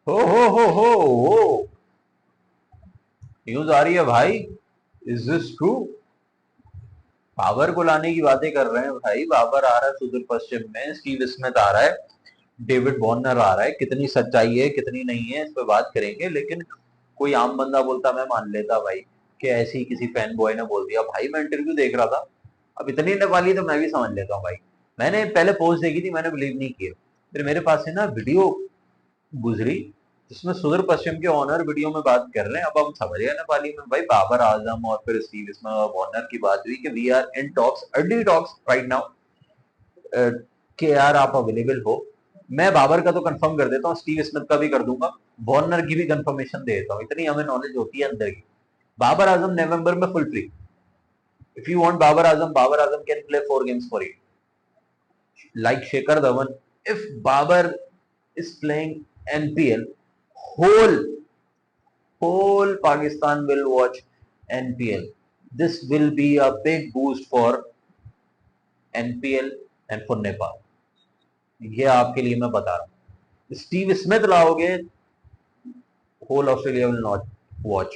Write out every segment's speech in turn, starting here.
हो न्यूज आ रही है भाई। Is this true? बाबर को लाने की बातें कर रहे हैं भाई। बाबर आ रहा है सुदूर पश्चिम में, स्टीव स्मिथ आ रहा है, डेविड वार्नर आ रहा है। कितनी सच्चाई है कितनी नहीं है इस पे बात करेंगे, लेकिन कोई आम बंदा बोलता मैं मान लेता भाई कि ऐसे ही किसी फैन बॉय ने बोल दिया। भाई मैं इंटरव्यू देख रहा था, अब इतनी नेपाली तो मैं भी समझ लेता हूँ भाई। मैंने पहले पोस्ट देखी थी, मैंने बिलीव नहीं किया। फिर मेरे पास है ना वीडियो गुजरी जिसमें सुदूर पश्चिम के ऑनर वीडियो में बात कर रहे हैं। अब हम समझ गए नेपाली में भाई, बाबर आजम और फिर स्टीव स्मिथ और वार्नर की बात हुई कि we are in talks, early talks right now, कि यार आप अवेलेबल हो। मैं बाबर का तो कंफर्म कर देता हूँ, स्टीव स्मिथ का भी कर दूंगा, वार्नर की भी कंफर्मेशन दे देता हूँ, इतनी हमें नॉलेज होती है अंदर की। बाबर आजम नवंबर में full free. If you want Babar Azam can play 4 games for you like Shikhar Dhawan. If Babar is playing NPL, whole whole Pakistan will watch NPL. This will be a big boost for NPL and for Nepal. ये आपके लिए मैं बता रहा हूँ। Steve Smith लाओगे, whole Australia will not watch.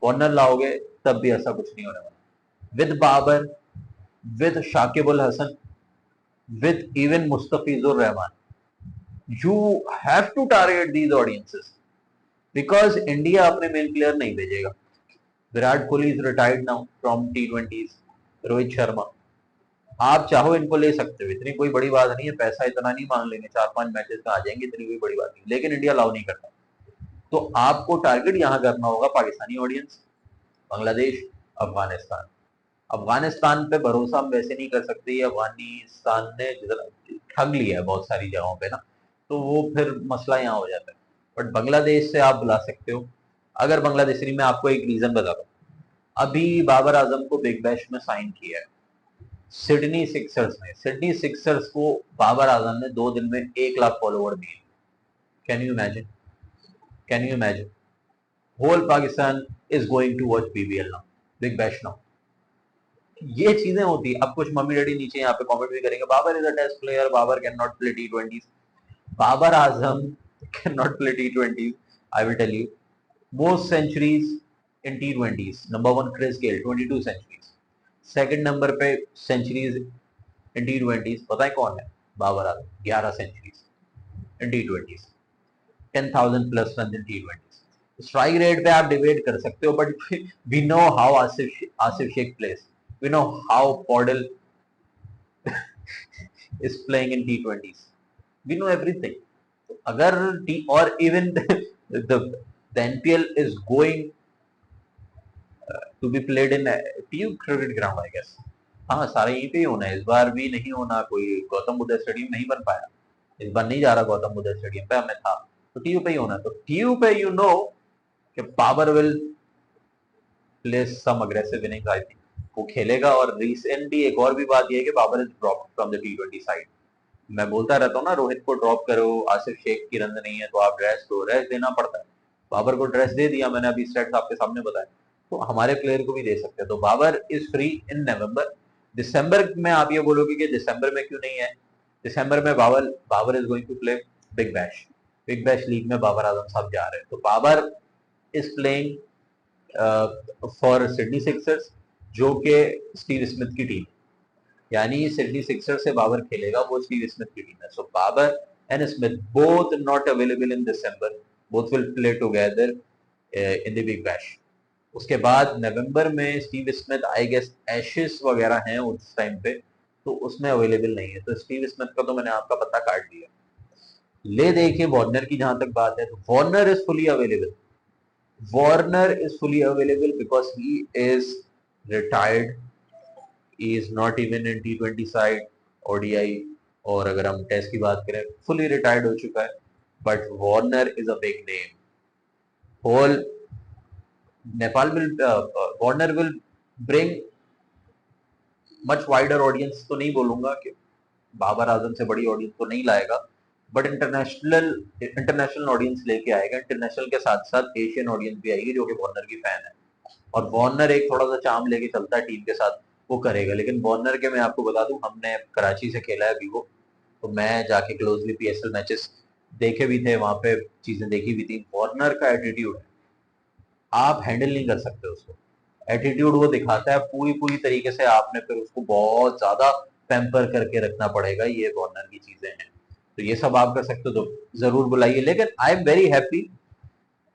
Warner लाओगे तब भी ऐसा कुछ नहीं होने वाला। With Babar, with Shakib al Hasan, with even Mustafizur Rahman, you have to target these audiences, because India अपने मेन प्लेयर नहीं भेजेगा। Virat Kohli is retired now from T20s, Rohit Sharma. आप चाहो इनको ले सकते हो, इतनी कोई बड़ी बात नहीं है, पैसा इतना नहीं मांग लेंगे, 4-5 मैचेस में आ जाएंगे, इतनी कोई बड़ी बात नहीं, लेकिन इंडिया अलाउ नहीं करता। तो आपको टारगेट यहां करना होगा पाकिस्तानी ऑडियंस, बांग्लादेश, अफगानिस्तान। अफगानिस्तान पे भरोसा हम वैसे नहीं कर सकते, अफगानिस्तान ने ठग लिया है बहुत सारी जगहों पे ना, तो वो फिर मसला यहाँ हो जाता है। बट बांग्लादेश से आप बुला सकते हो। अगर बांग्लादेशी, मैं आपको एक रीजन बताता हूँ। अभी बाबर आजम को बिग बैश में साइन किया है सिडनी सिक्सर्स ने। सिडनी सिक्सर्स को बाबर आजम ने 2 दिन में 1 लाख फॉलोवर दिए। Can you imagine? Can you imagine? Whole Pakistan is going to watch BBL now, big bash now. ये चीजें होती है। अब कुछ मम्मी डैडी नीचे यहाँ पे कमेंट भी करेंगे, Babar is a test player, Babar can not play T20s। Babar Azam can not play T20s। I will tell you, most centuries in T20s. Number 1 Chris Gayle, 22 centuries. Second number पे सेंचुरीज इन T20s पता है कौन है? बाबर आजम, 11 centuries in T20s, 10,000 plus run in T20s। Strike rate पे आप debate कर सकते हो, but we know how Asif Sheikh plays, we know how Paudel is playing in T20s, we know everything. अगर और even the NPL is going to be played in TU cricket ground I guess. हाँ, सारा यहीं पे ही होना है, इस बार भी नहीं होना, कोई गौतम बुद्ध स्टेडियम नहीं बन पाया, इस बार नहीं जा रहा गौतम बुद्ध स्टेडियम पे, हमें था तो TU पे ही होना है। तो TU पे यू नो कि Babar will play some aggressive inning, I think वो खेलेगा। और रिसेंटली एक और भी बात यह है कि Babar is drop from the T20 side. मैं बोलता रहता हूँ ना, रोहित को ड्रॉप करो, आसिफ शेख की रन नहीं है तो आप ड्रेस दो, ड्रेस देना पड़ता है। बाबर को ड्रेस दे दिया मैंने, अभी स्टेट्स आपके सामने बताया, तो हमारे प्लेयर को भी दे सकते हैं। तो बाबर इज फ्री इन नवंबर। दिसंबर में आप ये बोलोगे कि दिसंबर में क्यों नहीं है? दिसंबर में Babar is going to play Big Bash. Big Bash League में बाबर आजम साहब जा रहे हैं। तो Babar is playing for Sydney Sixers, जो कि स्टीव स्मिथ की टीम, यानी सिडनी सिक्सर से बाबर खेलेगा, वो स्टीव स्मिथ की टीम है। So Babar and Smith both not available in December, both will play together in the Big Bash. उसके बाद नवंबर में Steve Smith I guess ashes वगैरह हैं उस टाइम पे, तो उसमें अवेलेबल नहीं है। तो स्टीव स्मिथ का तो मैंने आपका पता काट दिया। ले देखिए वार्नर की जहां तक बात है, तो Warner is fully available. Warner is fully available because he is retired, he is not even in T20 side, ODI, और अगर हम टेस्ट की बात करें फुली रिटायर्ड हो चुका है। But Warner is a big name. Whole Nepal will, Warner will bring much wider audience, तो नहीं बोलूंगा कि बाबर आजम से बड़ी ऑडियंस तो नहीं लाएगा, बट इंटरनेशनल ऑडियंस लेके आएगा। इंटरनेशनल के साथ साथ एशियन ऑडियंस भी आएगी जो कि वार्नर की फैन है। और वार्नर एक थोड़ा सा चार्म लेके चलता है टीम के साथ, वो करेगा। लेकिन वार्नर के मैं आपको बता दूं, हमने कराची से खेला है वीवो, तो मैं जाके क्लोजली PSL मैचेस देखे भी थे वहां पे, चीजें देखी भी थी। वार्नर का एटीट्यूड है, आप हैंडल नहीं कर सकते उसको। एटीट्यूड वो दिखाता है पूरी पूरी तरीके से, आपने फिर उसको बहुत ज्यादा पैम्पर करके रखना पड़ेगा, ये वार्नर की चीजें हैं। तो ये सब आप कर सकते हो तो जरूर बुलाइए, लेकिन I am very happy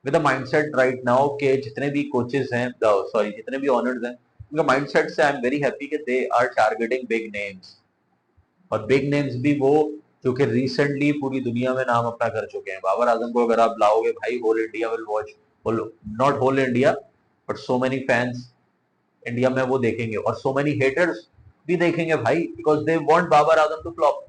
with the mindset right now के जितने भी कोचेस हैं, सॉरी जितने भी ऑनर्स हैं, उनका माइंडसेट से आई एम वेरी हैप्पी कि they are targeting big names. और बिग नेम्स भी वो जो कि रिसेंटली पूरी दुनिया में नाम अपना कर चुके हैं। बाबर आजम को अगर आप लाओगे भाई, whole India will watch, not whole India but so many fans India में वो देखेंगे, और सो मेनी हेटर्स भी देखेंगे भाई, because they want Babar Azam to flop.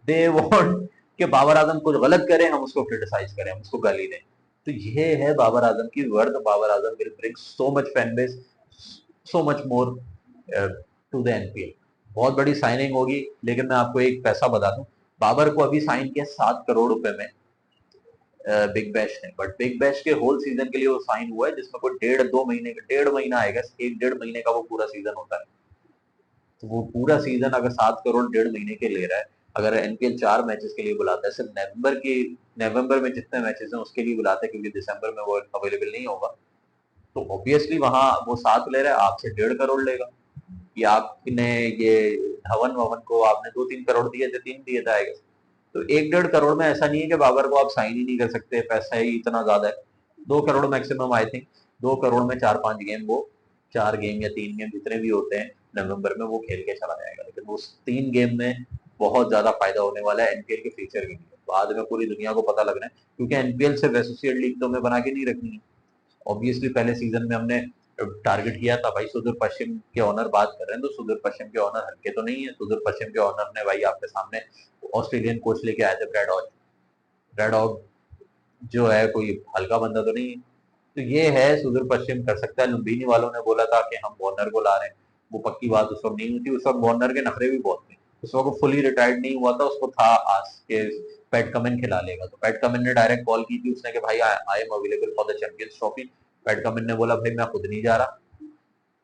They want कि बाबर आजम कुछ गलत करे, हम उसको क्रिटिसाइज करें, हम उसको गाली दें। तो ये है बाबर आजम की worth. Babar Azam will bring so much fan base, so much more to the NPL. बहुत बड़ी साइनिंग होगी, लेकिन मैं आपको एक पैसा बता दूं, बाबर को अभी साइन किया 7 करोड़ रुपए में बिग बैश ने, बट बिग बैश के होल सीजन के लिए वो साइन हुआ है, जिसमें कोई 1.5-2 महीने का, 1.5 महीना आएगा, 1-1.5 महीने का वो पूरा सीजन होता है। तो वो पूरा सीजन अगर 7 करोड़ 1.5 महीने के ले रहा है, अगर एनपीएल 4 मैचेस के लिए बुलाता है, सिर्फ नवंबर में जितने मैचेस हैं उसके लिए बुलाता है, क्योंकि दिसंबर में वो अवेलेबल नहीं होगा, तो ऑब्वियसली वहां वो 7 ले रहा है, आपसे 1.5 करोड़ लेगा। या आपने ये धवन ववन को आपने 2-3 करोड़ दिए थे, 3 दिए थे आएगा। तो 1-1.5 करोड़ में ऐसा नहीं है कि बाबर को आप साइन ही नहीं कर सकते, पैसा ही इतना ज्यादा है। 2 crore maximum I think, 2 crore में 4-5 गेम वो, 4 गेम या 3 गेम जितने भी होते हैं नवंबर में वो खेल के चला जाएगा। लेकिन उस 3 गेम में बहुत ज्यादा फायदा होने वाला है एनपीएल के फ्यूचर के लिए। बाद में पूरी दुनिया को पता लगना है, क्योंकि एनपीएल सिर्फ एसोसिएट लीग तो हमें बना के नहीं रखनी है। ऑब्वियसली पहले सीजन में हमने टारगेट किया था भाई, सुदूर पश्चिम के ऑनर बात कर रहे हैं, तो सुदूर पश्चिम के ऑनर हल्के तो नहीं है। सुदूर पश्चिम के ऑनर ने भाई आपके सामने ऑस्ट्रेलियन कोच लेके आए थे, ब्रैड हॉज। ब्रैड हॉज जो है कोई हल्का बंदा तो नहीं है। तो ये है, सुदूर पश्चिम कर सकता है। लुम्बिनी वालों ने बोला था कि हम वार्नर को ला रहे हैं, वो पक्की बात उस वक्त नहीं हुई थी। उस वक्त वार्नर के नखरे भी बहुत थे, उस वक्त फुली रिटायर्ड नहीं हुआ था, उसको था आज के पैट कमिन खिला लेगा। तो पैट कमिन ने डायरेक्ट कॉल की थी उसने कि भाई I am available for the champions trophy. Pat Cummins ने बोला भाई मैं खुद नहीं जा रहा,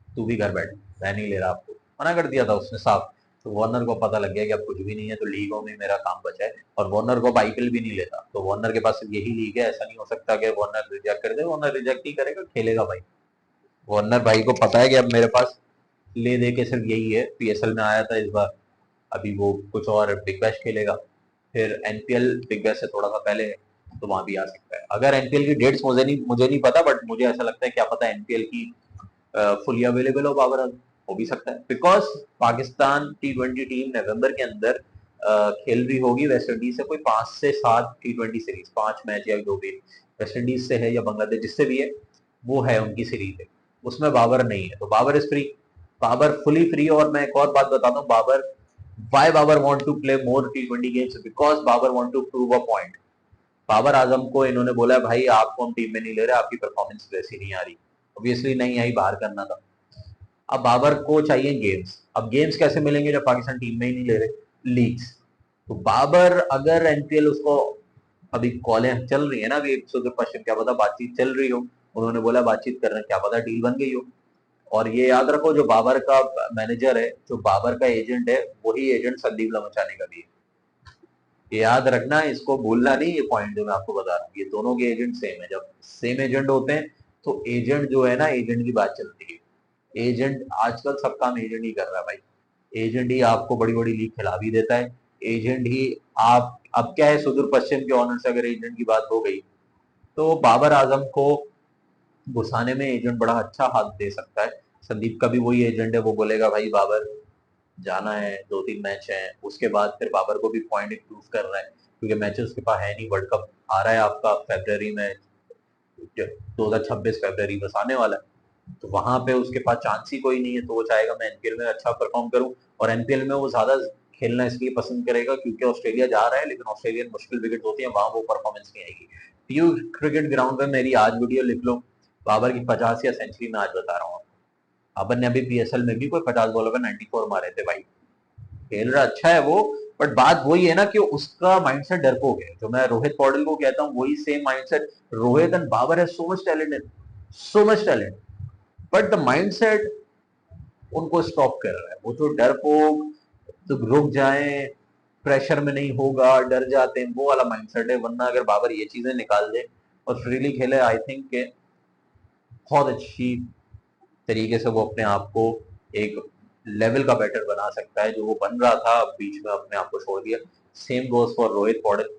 तू भी घर बैठ, मैं नहीं ले रहा आपको, मना कर दिया था उसने साफ। तो वार्नर को पता लग गया कि अब कुछ भी नहीं है, तो लीगों में मेरा काम बचा है। और वार्नर को आईपीएल भी नहीं लेता, तो वार्नर के पास सिर्फ यही लीग है। ऐसा नहीं हो सकता कि वार्नर रिजेक्ट कर दे, वार्नर रिजेक्ट ही करेगा, खेलेगा भाई। वार्नर भाई को पता है कि अब मेरे पास ले दे के सिर्फ यही है। पीएसएल में आया था इस बार, अभी वो कुछ और बिग बैश खेलेगा, फिर एनपीएल बिग बैश से थोड़ा सा पहले है, तो वहां भी आ सकता है। अगर एनपीएल की डेट्स मुझे नहीं पता, बट मुझे ऐसा लगता है क्या पता एनपीएल की फुली अवेलेबल हो बाबर आजम, हो भी सकता है। बिकॉज पाकिस्तान टी20 टीम नवंबर के अंदर खेल रही होगी वेस्ट इंडीज से, कोई 5 से 7 टी20 सीरीज, 5 मैच या 2 गेम वेस्ट इंडीज से है या बांग्लादेश जिससे भी है, वो है उनकी सीरीज है। उसमें बाबर नहीं है, तो Babar is free, Babar fully free. और मैं एक और बात बताता हूँ, Babar why Babar want to play more टी20 games, because Babar want to prove a point. Babar Azam को इन्होंने बोला है भाई आपको हम टीम में नहीं ले रहे, आपकी परफॉर्मेंस वैसी नहीं आ रही, ऑब्वियसली नहीं आई, बाहर करना था। अब बाबर को चाहिए गेम्स, अब गेम्स कैसे मिलेंगे जब पाकिस्तान टीम में ही नहीं ले रहे, लीग्स। तो बाबर अगर एनपीएल उसको, अभी कॉलें चल रही है ना, अभी सुदूर पश्चिम, क्या पता बातचीत चल रही हो, उन्होंने बोला बातचीत कर रहे हैं, क्या पता डील बन गई हो। और ये याद रखो, जो बाबर का मैनेजर है, जो बाबर का एजेंट है, वही एजेंट संदीप लमचाने का भी है। ये याद रखना, इसको भूलना नहीं, ये पॉइंट जो मैं आपको बता रहा हूँ, ये दोनों के एजेंट सेम है। जब सेम एजेंट होते हैं तो एजेंट जो है ना, एजेंट की बात चलती है। एजेंट आजकल सब काम एजेंट ही कर रहा है भाई, एजेंट ही आपको बड़ी बड़ी लीग खिला भी देता है, एजेंट ही आप, अब क्या है, सुदूर पश्चिम के ऑनर से अगर एजेंट की बात हो गई, तो बाबर आजम को घुसाने में एजेंट बड़ा अच्छा हाथ दे सकता है। संदीप का भी वही एजेंट है, वो बोलेगा भाई बाबर जाना है, 2-3 मैच है, उसके बाद फिर बाबर को भी पॉइंट इंप्रूव कर रहा है, क्योंकि मैचेस उसके पास है नहीं। वर्ल्ड कप आ रहा है आपका फरवरी में, 2026 फरवरी बस आने वाला है, तो वहां पे उसके पास चांस ही कोई नहीं है। तो वो चाहेगा मैं एनपीएल में अच्छा परफॉर्म करूं, और एनपीएल में वो ज्यादा खेलना इसलिए पसंद करेगा क्योंकि ऑस्ट्रेलिया जा रहा है, लेकिन ऑस्ट्रेलियन मुश्किल विकेट होती है, वहां वो परफॉर्मेंस नहीं आएगी। टीयू क्रिकेट ग्राउंड पे मेरी आज वीडियो लिख लो, बाबर की 50 या सेंचुरी, मैं आज बता रहा हूँ। बाबर ने अभी पीएसएल में भी कोई 50 बॉलों पे 94 मारे थे भाई, खेल रहा अच्छा है वो। बट बात वही है ना कि उसका माइंडसेट डरपोक है, जो मैं रोहित पौडेल को कहता हूँ, वही same mindset Rohit and Babar है। So much talent, so much talent, but the mindset उनको स्टॉप कर रहा है। वो तो डरपोक, तो रुक जाए, प्रेशर में नहीं होगा, डर जाते हैं, वो वाला माइंडसेट है। वरना अगर बाबर ये चीजें निकाल दे और फ्रीली खेले, आई थिंक के बहुत अच्छी तरीके से वो अपने आप को एक लेवल का बैटर बना सकता है, जो वो बन रहा था अब बीच में अपने आप को छोड़ दिया। Same goes for Rohit Paudel.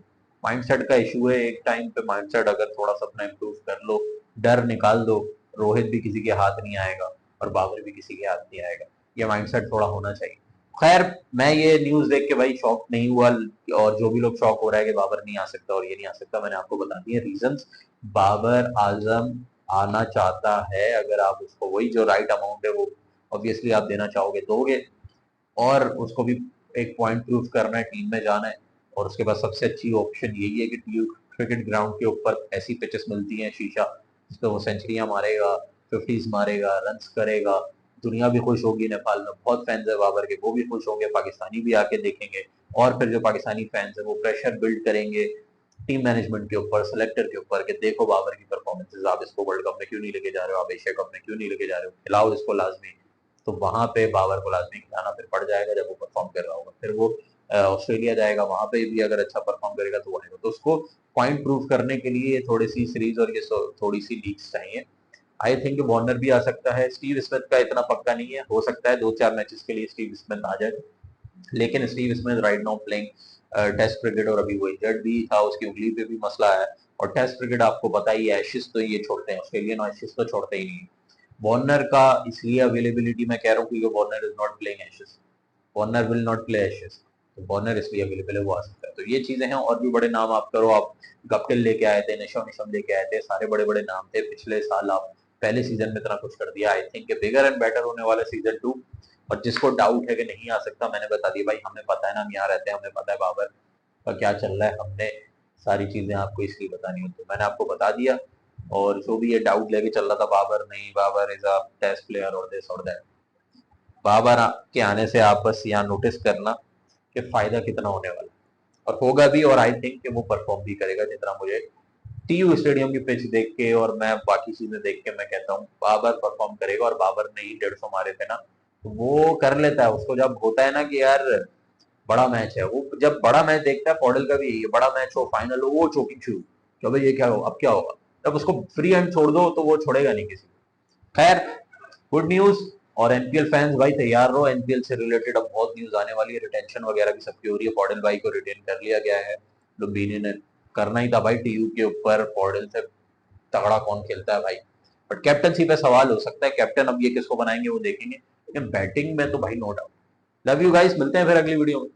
Mindset का इशू है, एक टाइम पे माइंडसेट अगर थोड़ा सा अपना इम्प्रूव कर लो, डर निकाल दो, रोहित भी किसी के हाथ नहीं आएगा और बाबर भी किसी के हाथ नहीं आएगा। ये माइंडसेट थोड़ा होना चाहिए। खैर, मैं ये न्यूज देख के भाई शॉक नहीं हुआ, और जो भी लोग शॉक हो रहा है कि बाबर नहीं आ सकता और ये नहीं आ सकता, मैंने आपको बता दिए रीजंस। बाबर आजम आना चाहता है, अगर आप उसको वही जो राइट अमाउंट है वो ऑब्वियसली आप देना चाहोगे दोगे, और उसको भी एक पॉइंट प्रूव करना है, टीम में जाना है। और उसके बाद सबसे अच्छी ऑप्शन यही है कि टीयू क्रिकेट ग्राउंड के ऊपर ऐसी पिचेस मिलती हैं शीशा, जिस पे वो सेंचुरियां मारेगा, 50s मारेगा, रन्स करेगा। दुनिया भी खुश होगी, नेपाल में बहुत फैंस है बाबर के, वो भी खुश होंगे, पाकिस्तानी भी आके देखेंगे। और फिर जो पाकिस्तानी फैंस है वो प्रेशर बिल्ड करेंगे टीम मैनेजमेंट के ऊपर, सेलेक्टर के ऊपर, कि देखो बाबर की परफॉर्मेंसेज, आप इसको वर्ल्ड कप में क्यों नहीं लेके जा रहे हो, आप एशिया कप में क्यों नहीं लेके जा रहे हो, खिलाओ इसको लाजमी। तो वहां पे बाबर को लाजमी खिलाना फिर पड़ जाएगा जब वो परफॉर्म कर रहा होगा। फिर वो ऑस्ट्रेलिया जाएगा, वहां पे भी अगर अच्छा परफॉर्म करेगा तो वो आएगा। तो उसको पॉइंट प्रूव करने के लिए थोड़ी सी सीरीज और ये थोड़ी सी लीग्स चाहिए। आई थिंक वार्नर भी आ सकता है। स्टीव स्मिथ का इतना पक्का नहीं है, हो सकता है 2-4 मैचेस के लिए स्टीव स्मिथ आ जाए, लेकिन Steve Smith right now playing test cricket, और अभी वो इंजर्ड भी था, उसकी उंगली पे भी मसला है। और टेस्ट क्रिकेट आपको पता ही है, एशेस तो ये छोड़ते हैं, ऑस्ट्रेलियन एशेस तो छोड़ते ही नहीं। वार्नर का इसलिए अवेलेबिलिटी मैं कह रहा हूँ क्योंकि Warner is not playing ashes, Warner will not play ashes, तो वार्नर इसलिए अवेलेबल है, वो आ सकता है। तो ये चीजें हैं, और भी बड़े नाम आप करो, आप गप्टिल लेके आए थे, निशम लेके आए थे, सारे बड़े बड़े नाम थे पिछले साल, आप पहले सीजन में इतना कुछ कर दिया। I think bigger and better होने वाला सीजन 2। और जिसको डाउट है कि नहीं आ सकता, मैंने बता दिया भाई, हमें पता है ना, हम यहाँ रहते हैं, हमें पता है बाबर का क्या चल रहा है, हमने सारी चीजें आपको इसलिए बतानी होती, मैंने आपको बता दिया। और जो भी ये डाउट लेके चल रहा था, बाबर नहीं, Babar is a test player और दिस और दैट, बाबर के आने से आप बस यहाँ नोटिस करना कि फायदा कितना होने वाला है, और होगा भी। और आई थिंक कि वो परफॉर्म भी करेगा, जितना मुझे टीयू स्टेडियम की पिच देख के और मैं बाकी चीजें देख के मैं कहता हूँ बाबर परफॉर्म करेगा। और बाबर ने ही 150 मारे थे ना, तो वो कर लेता है। उसको जब होता है ना कि यार बड़ा मैच है, वो जब बड़ा मैच देखता है, पॉडल का भी यही है, बड़ा मैच हो, फाइनल हो, वो चोकिंग शुरू, कि भाई ये क्या हो, अब क्या होगा। जब उसको फ्री हैंड छोड़ दो तो वो छोड़ेगा नहीं किसी को। खैर, गुड न्यूज। और एनपीएल फैंस भाई तैयार रहो, एनपीएल से रिलेटेड अब बहुत न्यूज आने वाली है, रिटेंशन वगैरह भी सबकी हो रही है। पॉडल भाई को रिटेन कर लिया गया है, लुम्बिनी ने, करना ही था भाई टीयू के ऊपर, पॉडल से तगड़ा कौन खेलता है भाई। बट कैप्टनसी पे सवाल हो सकता है, कैप्टन अब ये किसको बनाएंगे वो देखेंगे, लेकिन बैटिंग में तो भाई no doubt. Love you guys, मिलते हैं फिर अगली वीडियो में।